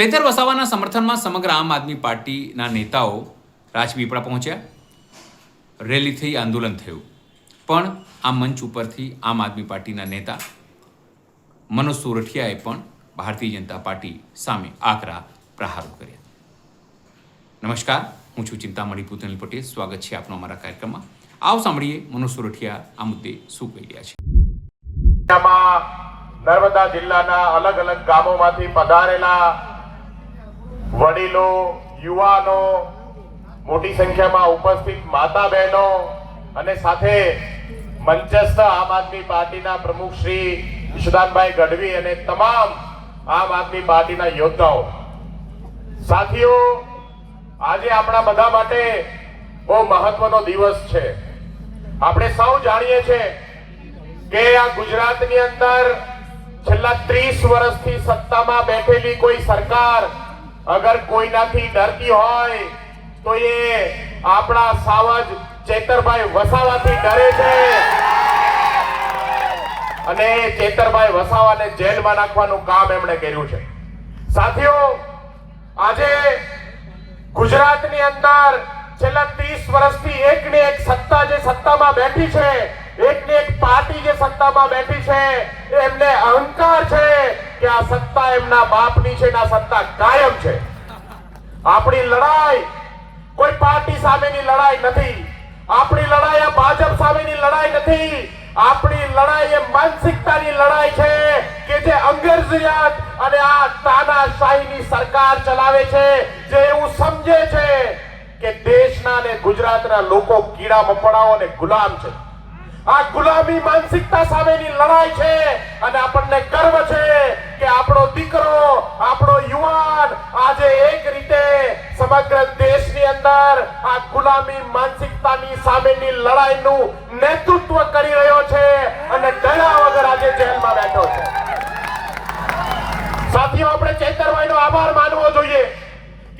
ચૈતર વસાવાના સમર્થનમાં સમગ્ર આમ આદમી પાર્ટીના નેતાઓ રાજપીપળા પહોંચ્યા. રેલી થઈ, આંદોલન થયું, પણ આ મંચ ઉપરથી આમ આદમી પાર્ટીના નેતા મનોજ સોરઠિયાએ પણ ભારતીય જનતા પાર્ટી સામે આકરા પ્રહારો કર્યા. નમસ્કાર, હું છું ચિંતામણી પુતનલ પટેલ. સ્વાગત છે આપનો અમારા કાર્યક્રમમાં. આવો સાંભળીએ મનોજ સોરઠિયા આ મુદ્દે શું કહી રહ્યા છે. નર્મદા જિલ્લાના અલગ અલગ ગામોમાંથી પધારેલા વડીલો, યુવાનો, મોટી સંખ્યામાં ઉપસ્થિત માતા બહેનો અને સાથે મંચસ્થ આમ આદમી પાર્ટીના પ્રમુખ શ્રી ઈશુદાનભાઈ ગઢવી અને તમામ આમ આદમી પાર્ટીના યોદ્ધાઓ, સાથીઓ, આજે આપણા બધા માટે બહુ મહત્વનો દિવસ છે. આપણે સૌ જાણીએ છીએ કે આ ગુજરાતની અંદર છેલ્લા 30 વર્ષથી સત્તામાં બેઠેલી કોઈ સરકાર અગર કોઈનાથી ડરતી હોય તો એ આપણા સાવજ ચેતરભાઈ વસાવાથી ડરે છે. અને ચેતરભાઈ વસાવાને જેલમાં નાખવાનું કામ એમણે કર્યું છે. સાથીઓ, આજે ગુજરાતની અંદર છેલ્લા 30 વર્ષથી એકને એક સત્તા જે સત્તામાં બેઠી છે, એકને એક પાર્ટી જે સત્તામાં બેઠી છે, એમને અહંકાર છે કે આ સત્તા એમના બાપની છે, આ સત્તા કાયમ છે. આપણી લડાઈ કોઈ પાર્ટી સામેની લડાઈ નથી. આપણી લડાઈ આ ભાજપ સામેની લડાઈ નથી. આપણી લડાઈ એ માનસિકતાની લડાઈ છે કે જે અંગ્રેજીયત અને આ તાનાશાહીની સરકાર ચલાવે છે, જે એવું સમજે છે કે દેશના અને ગુજરાતના લોકો કીડા મકોડાઓ અને ગુલામ છે. આ ગુલામી માનસિકતા સામેની લડાઈ છે અને આપણને ગર્વ છે કે આપણો દીકરો, આપણો યુવાન આજે એક રીતે સમગ્ર દેશની અંદર આ ગુલામી માનસિકતાની સામેની લડાઈનું નેતૃત્વ કરી રહ્યો છે અને ડર્યા વગર આજે જેલમાં બેઠો છે. સાથીઓ, આપણે ચેતરભાઈનો આભાર માનવો જોઈએ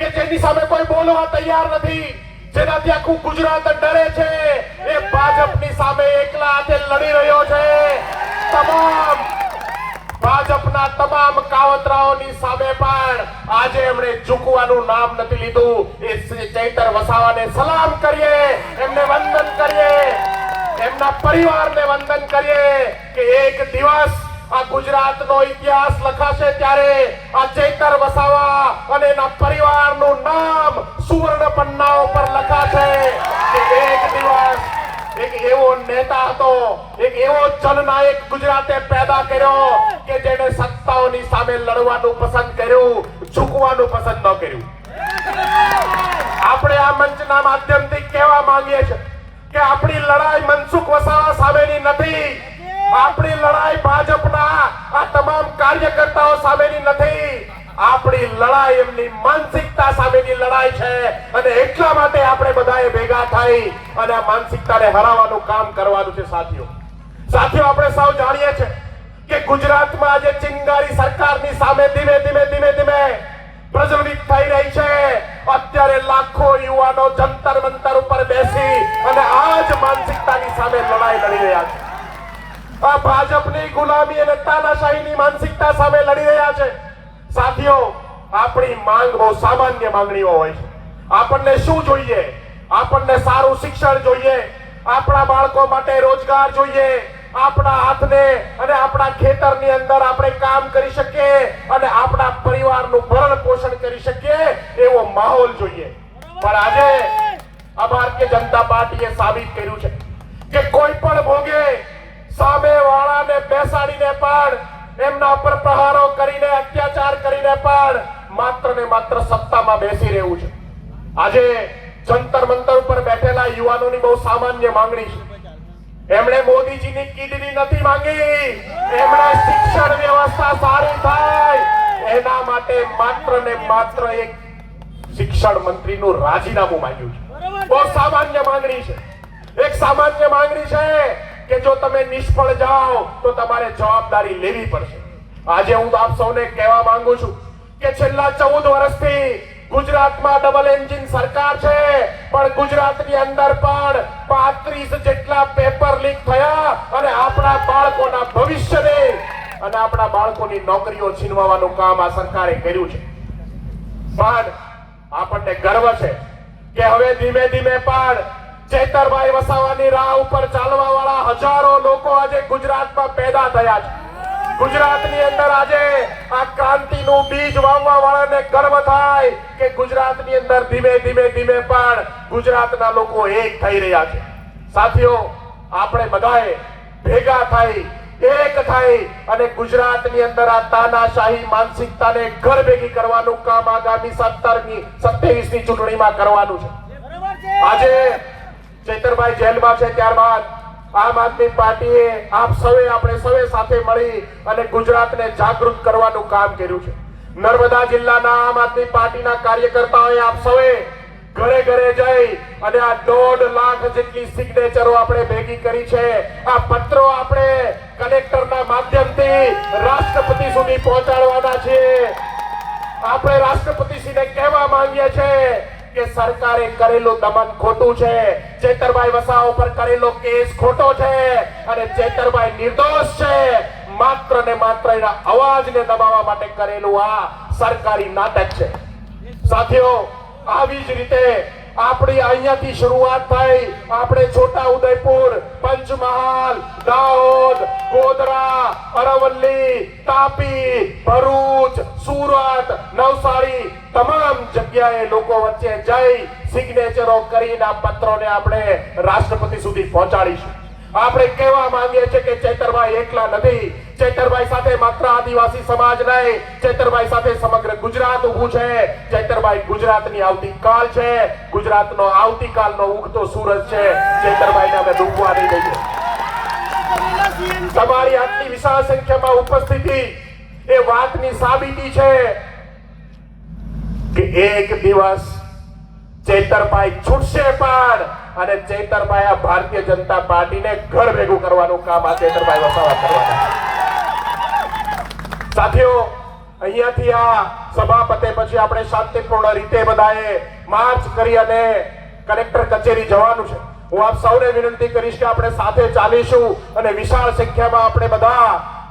કે જેની સામે કોઈ બોલવા તૈયાર નથી, જેનાથી આખું ગુજરાત ડરે છે. એ ભાજપની સામે એકલા હાથે લડી રહ્યો છે. તમામ ભાજપના તમામ કાવતરાઓની સામે પણ આજે એમણે ઝૂકવાનું નામ નથી લીધું. એ ચૈતર વસાવાને સલામ કરીએ, એમને વંદન કરીએ, એમના પરિવારને વંદન કરીએ કે એક દિવસ આ ગુજરાતનો ઇતિહાસ લખાશે ત્યારે આ ચૈતર વસાવા અને એના પરિવારનું નામ સુવર્ણ પન્નાઓ પર લખાશે કે એક દિવસ એક એવો નેતા હતો, એક એવો જનનાયક ગુજરાતે પેદા કર્યો કે જેને સત્તાઓની સામે લડવાનું પસંદ કર્યું, ઝૂકવાનું પસંદ ન કર્યું. આપણે આ મંચના માધ્યમથી કહેવા માંગીએ છીએ કે આપણી લડાઈ મનસુખ વસાવા સામેની નથી. આપણી લડાઈ ભાજપના આ તમામ કાર્યકર્તાઓ સામેની નથી. આપણી લડાઈ એમની માનસિકતા સામેની લડાઈ છે અને એટલા માટે આપણે બધાએ ભેગા થઈ અને આ માનસિકતાને હરાવવાનું કામ કરવાનું છે. સાથીઓ, આપણે સૌ જાણીએ છીએ કે ગુજરાતમાં આજે ચિંગારી સરકારની સામે ધીમે ધીમે પ્રજ્વલિત થઈ રહી છે. અત્યારે લાખો યુવાનો જંતર મંતર ઉપર બેસી અને આ જ માનસિકતાની સામે લડાઈ લડી રહ્યા છે. આ ભાજપની ગુલામી અને તાનાશાહીની માનસિકતા સામે લડી રહ્યા છે. સાથીઓ, આપણી માંગ બહુ સામાન્ય માંગણીઓ હોય છે. આપણને શું જોઈએ? આપણને સારું શિક્ષણ જોઈએ, આપણા બાળકો માટે રોજગાર જોઈએ, આપણા હાથને અને આપણા ખેતરની અંદર આપણે કામ કરી શકીએ અને આપણા પરિવારનું ભરણ પોષણ કરી શકીએ એવો માહોલ જોઈએ. પણ આજે આ ભારતીય જનતા પાર્ટીએ સાબિત કર્યું છે કે કોઈ પણ ભોગે સામે વાળાને બેસાડીને પણ એમના ઉપર પ્રહારો કરીને, અત્યાચાર કરીને પણ માત્ર ને માત્ર સત્તામાં બેસી રહેવું છે. આજે જંતર મંતર ઉપર બેઠેલા યુવાનોની બહુ સામાન્ય માંગણી છે. એમણે મોદીજીની કિડની નથી માંગી, એમણે શિક્ષણ વ્યવસ્થા સારી થાય એના માટે માત્ર ને માત્ર એક શિક્ષણ મંત્રીનું રાજીનામું માંગ્યું છે. બહુ સામાન્ય માંગણી છે. એક સામાન્ય માંગણી છે કે જો તમે નિષ્ફળ જાઓ તો તમારે જવાબદારી લેવી પડશે. આજે હું આપ સૌને કહેવા માંગુ છું કે છેલ્લા 14 વર્ષથી ગુજરાતમાં ડબલ એન્જિન સરકાર છે, પણ ગુજરાતની અંદર પણ 35 જેટલા પેપર લીક થયા અને આપણા બાળકોના ભવિષ્યને અને આપણા બાળકોની નોકરીઓ છીનવવાનું કામ આ સરકારે કર્યું છે. પણ આપણને ગર્વ છે કે હવે ધીમે ધીમે પણ ચેતરભાઈ વસાવાની રાહ ઉપર ચાલવા વાળા હજારો લોકો આજે ગુજરાતમાં પેદા થયા છે. ગુજરાતની અંદર આજે આ ક્રાંતિનું બીજ વાવવા વાળાને ગર્વ થાય કે ગુજરાતની અંદર ધીમે ધીમે પણ ગુજરાતના લોકો એક થઈ રહ્યા છે. સાથીઓ, આપણે બધાએ ભેગા થઈ એક થઈ અને ગુજરાતની અંદર આ તાનાશાહી માનસિકતાને ઘર ભેગી કરવાનું કામ આગામી 27ની ચૂંટણીમાં કરવાનું છે. આજે ચેતરભાઈ જેલમાં છે ત્યારબાદ આમ આદમી પાર્ટીએ આપણે સૌએ સાથે મળી અને ગુજરાતને જાગૃત કરવાનું કામ કર્યું છે. નર્મદા જિલ્લાના આમ આદમી પાર્ટીના કાર્યકર્તાઓએ આપ સૌએ ઘરે ઘરે જઈ અને આ 1.5 લાખ જેટલી સિગ્નેચરો આપણે ભેગી કરી છે. આ પત્રો આપણે કલેક્ટરના માધ્યમથી રાષ્ટ્રપતિ સુધી પહોંચાડવાના છીએ. આપણે રાષ્ટ્રપતિશ્રીને કહેવા માંગીએ છીએ કે સરકારે કરેલું દમન ખોટું છે, ચેતરભાઈ વસાવા ઉપર કરેલો કેસ ખોટો છે અને ચેતરભાઈ નિર્દોષ છે. માત્ર ને માત્ર એના અવાજને દબાવવા માટે કરેલું આ સરકારી નાટક છે. સાથીઓ, આવી જ રીતે આપણી અહીંયાથી શરૂઆત થઈ. આપણે છોટા ઉદયપુર, પંચમહાલ, દાહોદ, ગોધરા, અરવલ્લી, તાપી, ભરૂચ, સુરત, નવસારી તમામ જગ્યાએ લોકો વચ્ચે જઈ સિગ્નેચરો કરીને આ પત્રોને આપણે રાષ્ટ્રપતિ સુધી પહોંચાડીશું. આપણે કહેવા માંગીએ છીએ કે ચેતરભાઈ એકલા નથી. ચેતરભાઈ સાથે માત્ર આદિવાસી સમાજ નહીં, ચેતરભાઈ સાથે સમગ્ર ગુજરાત ઊભું છે. ચેતરભાઈ ગુજરાતની આવતીકાલ છે, ગુજરાતનો આવતીકાલનો ઉગતો સૂરજ છે. ચેતરભાઈને અમે ડૂબવા નહીં દઈએ. તમારી આટલી વિશાળ સંખ્યામાં ઉપસ્થિતિ એ વાતની સાબિતી છે કે એક દિવસ ચેતરભાઈ છૂટશે પણ અને ચેતરભાઈ આ ભારતીય જનતા પાર્ટીને ઘર ભેગું કરવાનું કામ આ ચેતરભાઈ વસાવા કરવાના. સાથીઓ, અહીંયાથી આ સભા પતે પછી આપણે શાંતિપૂર્ણ રીતે બધાએ માર્ચ કરી અને કલેક્ટર કચેરી જવાનું છે. હું આપ સૌને વિનંતી કરીશ કે આપણે સાથે ચાલીશું અને વિશાળ સંખ્યામાં આપણે બધા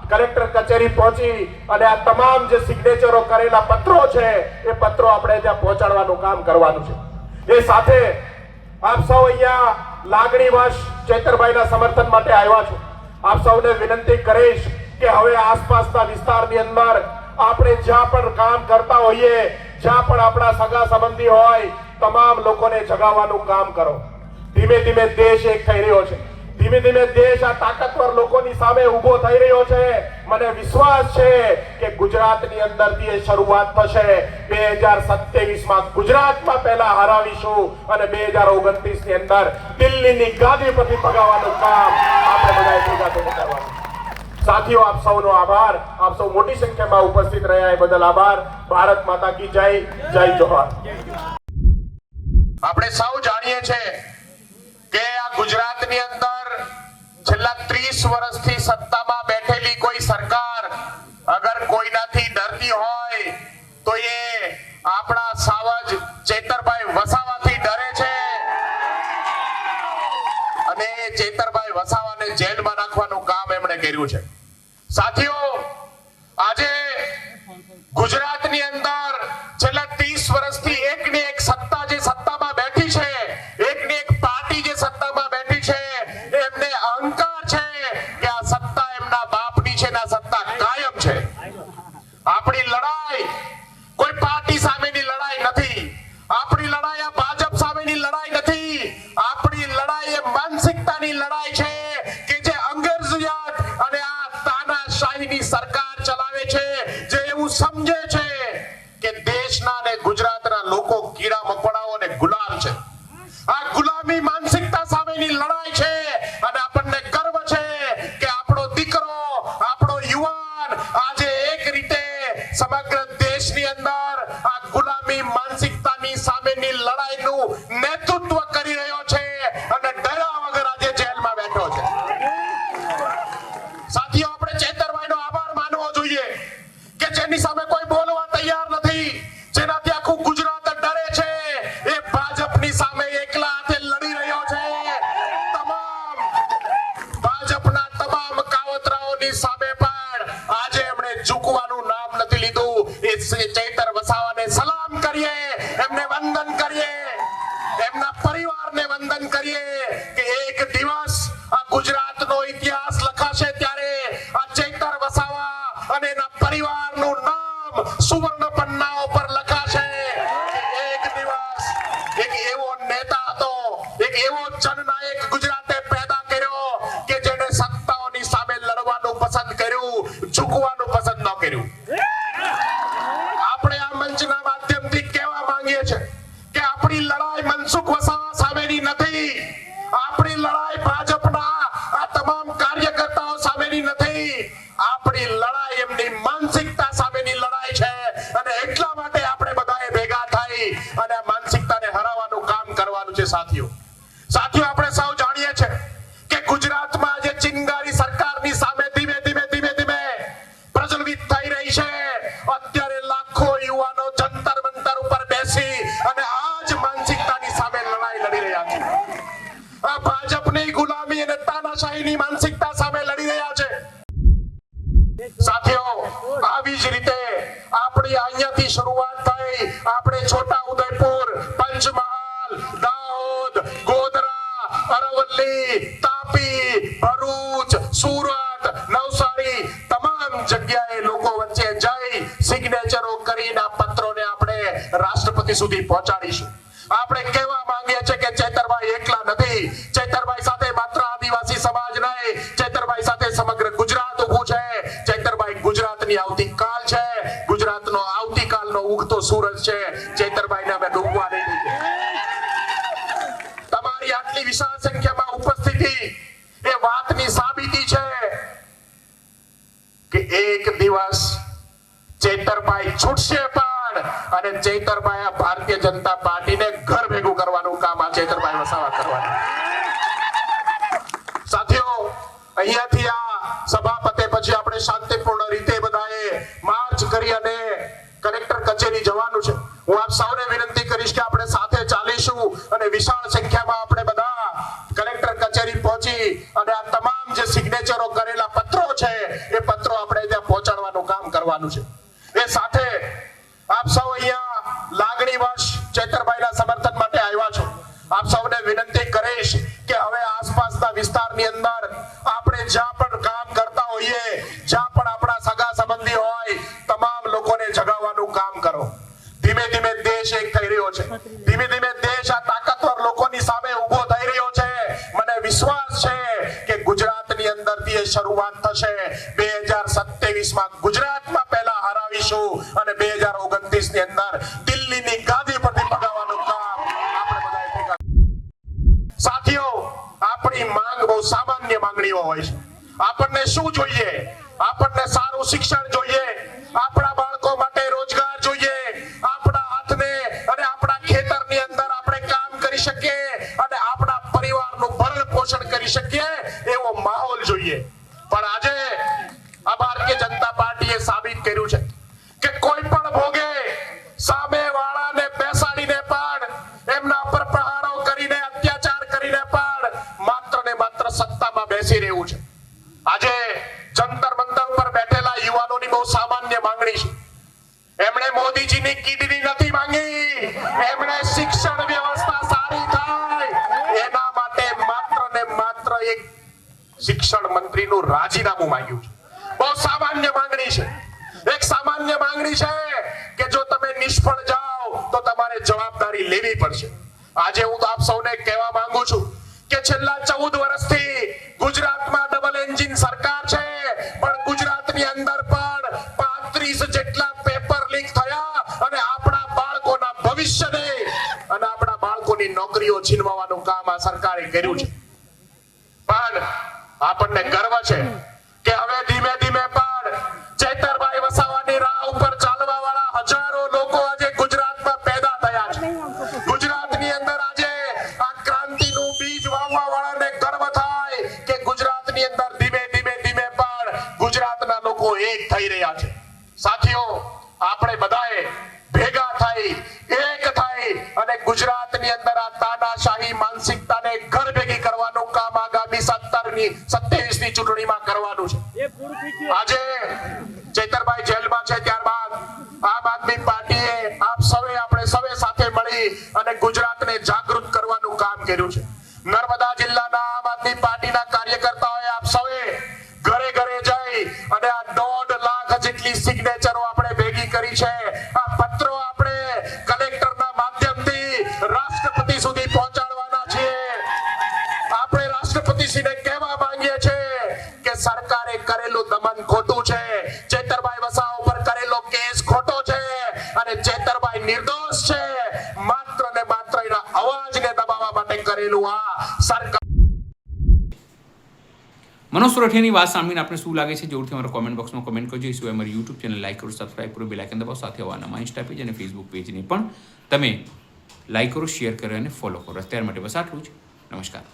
કલેક્ટર કચેરી પહોંચી અને આ તમામ જે સિગ્નેચરો કરેલા પત્રો છે એ પત્રો આપણે ત્યાં પહોંચાડવાનું કામ કરવાનું છે. એ સાથે આપ સૌ અહીંયા લાગણીવશ ચેતરભાઈના સમર્થન માટે આવ્યા છો. આપ સૌને વિનંતી કરીશ કે હવે આસપાસના વિસ્તારની અંદર આપણે જ્યાં પણ કામ કરતા હોઈએ, જ્યાં પણ આપણા સગા સંબંધી હોય, તમામ લોકોને જગાવવાનું કામ કરો. ધીમે ધીમે દેશ એક થઈ રહ્યો છે. ધીમે ધીમે દેશ આ તાકાતવર લોકોની સામે ઊભો થઈ રહ્યો છે. મને વિશ્વાસ છે કે ગુજરાતની અંદરથી એ શરૂઆત થશે. 2027માં ગુજરાતમાં પહેલા હરાવીશું અને 2029ની અંદર દિલ્હીની ગાદી પરથી ભગાવવાનું કામ આપણે બધાએ ભેગા થઈને કરવાનું. સાથીઓ, આપ સૌનો આભાર. આપ સૌ મોટી સંખ્યામાં ઉપસ્થિત રહ્યા એ બદલ આભાર. ભારત માતા કી જય. જય જોહાર. આપણે સૌ જાણીએ છીએ કે આ ગુજરાતની અંદર છેલ્લા 30 વર્ષથી સત્તામાં બેઠેલી કોઈ સરકાર અગર કોઈનાથી ડરતી હોય તો એ આપણા સાવજ ચેતરભાઈ વસાવાથી ડરે છે અને ચેતરભાઈ વસાવાને જેલમાં નાખવાનું કામ એમણે કર્યું છે. સાથીઓ, આજે ગુજરાતની અંદર છેલ્લા 30 વર્ષથી એકની એક સત્તા જે સત્તામાં બેઠી છે, એકની એક પાર્ટી જે સત્તામાં બેઠી છે, એમને અહંકાર છે કે આ સત્તા એમના બાપની છે ને આ સત્તા કાયમ છે. આપણી લડાઈ કોઈ પાર્ટી સામેની લડાઈ નથી. આપણી લડાઈ આ ભાજપ સામેની લડાઈ નથી. આપણી લડાઈ એ માનસિકતાની લડાઈ છે કે જે અંગ્રેજીયાત અને આ તાનાશાહીની સરકાર ચલાવે છે, જે એવું સમજે છે કે દેશના અને ગુજરાતના લોકો કીડા મકોડાઓ અને ગુલામ છે. આ ગુલામી માનસિકતા સામેની લડાઈ છે અને આપણને ગર્વ છે કે આપણો દીકરો, આપણો યુવાન આજે એક રીતે સમગ્ર દેશની અંદર આ ગુલામી માનસિકતાની સામેની લડાઈનું નેતૃત્વ કરી રહ્યો છે અને ડર્યા વગર આજે જેલમાં બેઠો છે. સાથીઓ, આપણે ચેતરભાઈનો આભાર માનવો જોઈએ કે જેની સામે કોઈ બોલવા તૈયાર નથી, જેનાથી આખું ગુજરાત ડરે છે. એ ભાજપની સામે એકલા હાથે લડી રહ્યો છે. તમામ ભાજપના તમામ કાવતરાઓની સામે પણ આજે એમણે ઝૂકવાનું નામ નથી લીધું. એ ચેતર વસાવાને સલામ કરી આપણે છોટા ઉદયપુર, પંચમહાલ, દાહોદ, ગોધરા, અરવલ્લી, તાપી, ભરૂચ, સુરત, નવસારી તમામ જગ્યાએ લોકો વચ્ચે જઈ સિગ્નેચરો કરીને આ પત્રોને આપણે રાષ્ટ્રપતિ સુધી પહોંચાડીશું. આપણે કહેવા માંગીએ છીએ કે ચેતરભાઈ એકલા નથી. ચેતરભાઈ સાથે માત્ર આદિવાસી સમાજ નહીં, ચેતરભાઈ સાથે સમગ્ર ગુજરાત ઊભું છે. ચેતરભાઈ ગુજરાતની આવતીકાલ છે, ગુજરાતનો આવતીકાલનો ઉગતો સૂરજ છે. ચેતરભાઈને અમે ડૂબવા નહીં દઈએ. તમારી આટલી વિશાળ સંખ્યામાં ઉપસ્થિતિ એ વાતની સાબિતી છે કે એક દિવસ ચેતરભાઈ છૂટશે પણ, અને ચેતરભાઈ આ ભારતીય જનતા પાર્ટીને ઘર ભેગું કરવાનું કામ આ ચેતરભાઈ વસાવા કરવાનું. સાથીઓ, અહીંયાથી આ સભા પતે પછી આપણે શાંતિપૂર્ણ રીતે બધાએ માર્ચ કરી અને કલેક્ટર કચેરી જવાનું છે. હું આપ સૌને વિનંતી કરીશ કે આપણે સાથે ચાલીશું અને વિશાળ સંખ્યામાં આપણે બધા કલેક્ટર કચેરી પહોંચી અને આ તમામ જે સિગ્નેચરો કરેલા પત્રો છે એ પત્રો આપણે ત્યાં પહોંચાડવાનું કામ કરવાનું છે. એ સાથે આપ સૌ અહીંયા લાગણીવશ ચેતરભાઈના સમર્થન માટે આવ્યા છો. આપ સૌને વિનંતી કરીશ કે હવે આસપાસના વિસ્તારની અંદર આપણે જ્યાં પણ કામ કરતા હોઈએ, જ્યાં પણ આપણા સગા સંબંધી હોય, તમામ લોકોને જગાવવાનું કામ કરો. ધીમે ધીમે દેશ એક થઈ રહ્યો છે. ધીમે ધીમે દેશ આ તાકાતવર લોકોની સામે ઊભો થઈ રહ્યો છે. મને વિશ્વાસ છે કે ગુજરાતની અંદરથી એ શરૂઆત થશે. 2027માં ગુજરાતમાં પહેલા હરાવીશું અને 2029 ની અંદર દિલ્હીની ગાદી પરથી ભગાવવાનું કામ આપણે બધાએ ભેગા. સાથીઓ, આપણી માંગ બહુ સામાન્ય માંગણીઓ હોય છે. આપણને શું જોઈએ? આપણને સારું શિક્ષણ જોઈએ, આપણા બાળકો માટે રોજગાર જોઈએ, આપણા હાથને અને આપણા ખેતરની અંદર આપણે કામ કરી શકીએ અને આપણા પરિવારનું ભરણ પોષણ કરી શકીએ એવો માહોલ જોઈએ. પણ આજે આ ભારતીય જનતા પાર્ટીએ સાબિત કર્યું છે કે કોઈ પણ ભોગે સામે વાળાને બેસાડીને પણ એમના પર પ્રહારો કરીને અત્યાચાર કરીને પણ માત્ર ને માત્ર સત્તામાં બેસી રહેવું છે. આજે જંતર મંતર ઉપર બેઠેલા યુવાનોની બહુ સામાન્ય માંગણી છે. એમણે મોદીજીની કિડની નથી માંગી, એમણે શિક્ષણ વ્યવસ્થા સારી થાય એના માટે માત્ર ને માત્ર એક શિક્ષણ મંત્રીનું રાજીનામું માંગ્યું છે. બહુ સામાન્ય માંગણી છે. એક સામાન્ય માંગણી છે કે જો તમે નિષ્ફળ જાઓ તો તમારે જવાબદારી લેવી પડશે. આજે હું આપ સૌને કહેવા માંગુ છું કે છેલ્લા 14 વર્ષથી ગુજરાતમાં ડબલ એન્જિન સરકાર છે, પણ ગુજરાતની અંદર પણ 35 જેટલા પેપર લીક થયા અને આપણા બાળકોના ભવિષ્યને અને આપણા બાળકોની નોકરીઓ છીનવવાનું કામ આ સરકારે કર્યું છે. પણ આપણને ગર્વ છે કે હવે ધીમે ધીમે પણ ચેતરભાઈ વસાવાની રાહ ઉપર ચાલવા વાળા હજારો લોકો આજે ગુજરાતમાં પેદા થયા છે. ગુજરાતની અંદર આજે આ ક્રાંતિનું બીજ વાવવા વાળાને ગર્વ થાય કે ગુજરાતની અંદર ધીમે ધીમે ધીમે પણ ગુજરાતના લોકો એક થઈ રહ્યા છે. સાથીઓ, આપણે બધાએ ભેગા થઈ એક થઈ અને ગુજરાતની અંદર આ તાનાશાહી માનસિકતાને ઘર ભેગી કરવાનું કામ આગામી 27 ની ચૂંટણીમાં કરવાનું છે. આજે ચેતરભાઈ જેલમાં છે, ત્યારબાદ આમ આદમી પાર્ટીએ આપણે સૌએ સાથે મળી અને ગુજરાતને જાગૃત કરવાનું કામ કર્યું છે. નર્મદા જિલ્લાના આમ આદમી પાર્ટીના કાર્યકર્તાઓએ આપ સૌએ ઘરે ઘરે જઈ અને આ 1.5 લાખ જેટલી સિગ્નેચરો આપણે ભેગી કરી છે. આ પત્રો આપણે કલેક્ટરના માધ્યમથી રાષ્ટ્રપતિ સુધી પહોંચાડવાના છીએ. આપણે રાષ્ટ્રપતિશ્રીને કહેવા માંગીએ છીએ કે સરકારે કરેલું દમન ખોટું છે, ચેતરભાઈ વસાવા ઉપર કરેલો કેસ ખોટો છે અને ચેતરભાઈ નિર્દોષ છે. માત્ર ને માત્ર એના અવાજને દબાવવા માટે કરેલું આ સરકાર. મનોજ સોરઠિયાની વાત સાંભળીને આપણે શું લાગે છે જરૂરથી અમારા કોમેન્ટ બોક્સમાં કોમેન્ટ કરજો. એ સિવાય અમારી યુટ્યુબ ચેનલ લાઈક કરો, સબસ્ક્રાઈબ કરો, બેલ આઇકન દબાવો. સાથે આવવાના ઇન્સ્ટા પેજ અને ફેસબુક પેજને પણ તમે લાઈક કરો, શેર કરો અને ફોલો કરો. અત્યાર માટે બસ આટલું જ. નમસ્કાર.